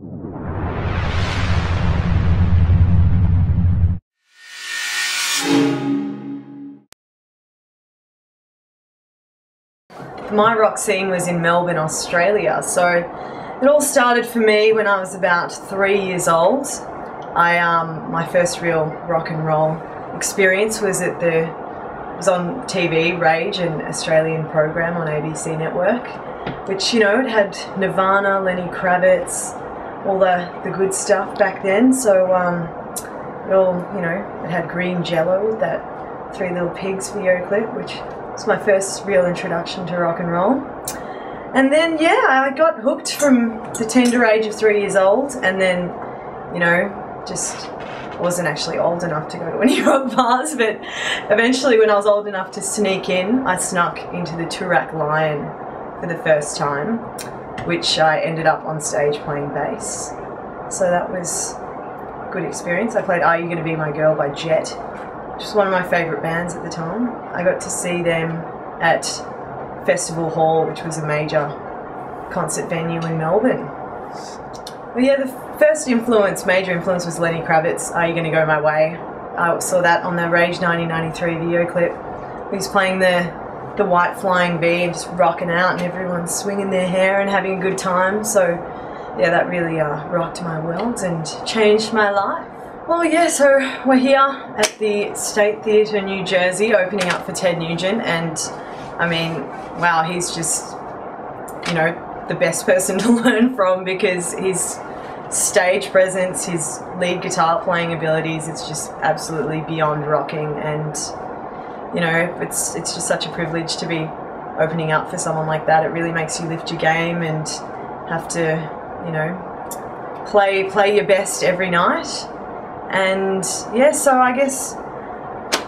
My rock scene was in Melbourne, Australia, so it all started for me when I was about 3 years old. My first real rock and roll experience was on TV, Rage, an Australian program on ABC Network, which, you know, it had Nirvana, Lenny Kravitz, all the good stuff back then. So it all, you know, it had Green Jello with that Three Little Pigs video clip, which was my first real introduction to rock and roll. And then, yeah, I got hooked from the tender age of 3 years old, and then, you know, just wasn't actually old enough to go to any rock bars, but eventually when I was old enough to sneak in, I snuck into the Toorak Lion for the first time, which I ended up on stage playing bass. So that was a good experience. I played Are You Gonna Be My Girl by Jet, which was one of my favourite bands at the time. I got to see them at Festival Hall, which was a major concert venue in Melbourne. But yeah, the first major influence was Lenny Kravitz, Are You Gonna Go My Way. I saw that on the Rage 1993 video clip. He was playing the white flying V and just rocking out, and everyone's swinging their hair and having a good time. So yeah, that really rocked my world and changed my life. Well, yeah, so we're here at the State Theatre, New Jersey, opening up for Ted Nugent, and I mean, wow, he's just, you know, the best person to learn from, because his stage presence, his lead guitar playing abilities, it's just absolutely beyond rocking. And you know, it's just such a privilege to be opening up for someone like that. It really makes you lift your game and have to, you know, play your best every night. And yeah, so I guess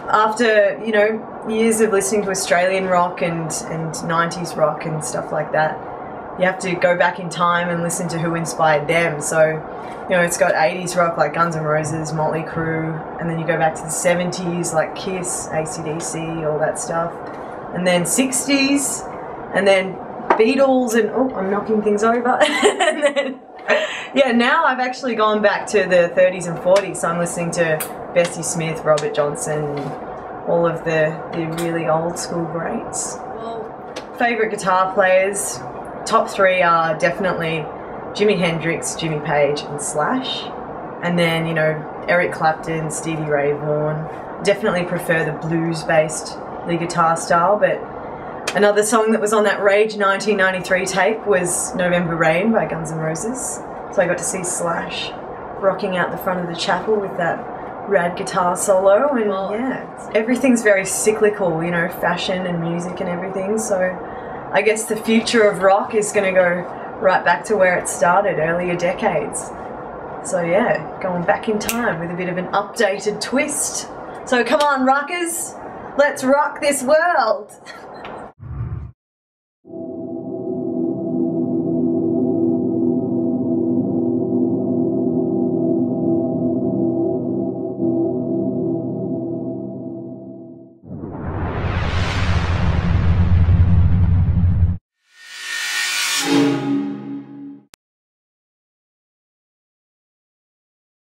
after, you know, years of listening to Australian rock and 90s rock and stuff like that, you have to go back in time and listen to who inspired them. So, you know, it's got 80s rock like Guns N' Roses, Motley Crue, and then you go back to the 70s like Kiss, AC/DC, all that stuff, and then 60s, and then Beatles, and oh, I'm knocking things over. And then, yeah, now I've actually gone back to the 30s and 40s, so I'm listening to Bessie Smith, Robert Johnson, all of the really old school greats. Well, favourite guitar players, top three are definitely Jimi Hendrix, Jimmy Page and Slash. And then, you know, Eric Clapton, Stevie Ray Vaughan. Definitely prefer the blues-based lead guitar style, but another song that was on that Rage 1993 tape was November Rain by Guns N' Roses. So I got to see Slash rocking out the front of the chapel with that rad guitar solo, and yeah, everything's very cyclical, you know, fashion and music and everything. So I guess the future of rock is going to go right back to where it started, earlier decades. So yeah, going back in time with a bit of an updated twist. So come on, rockers, let's rock this world!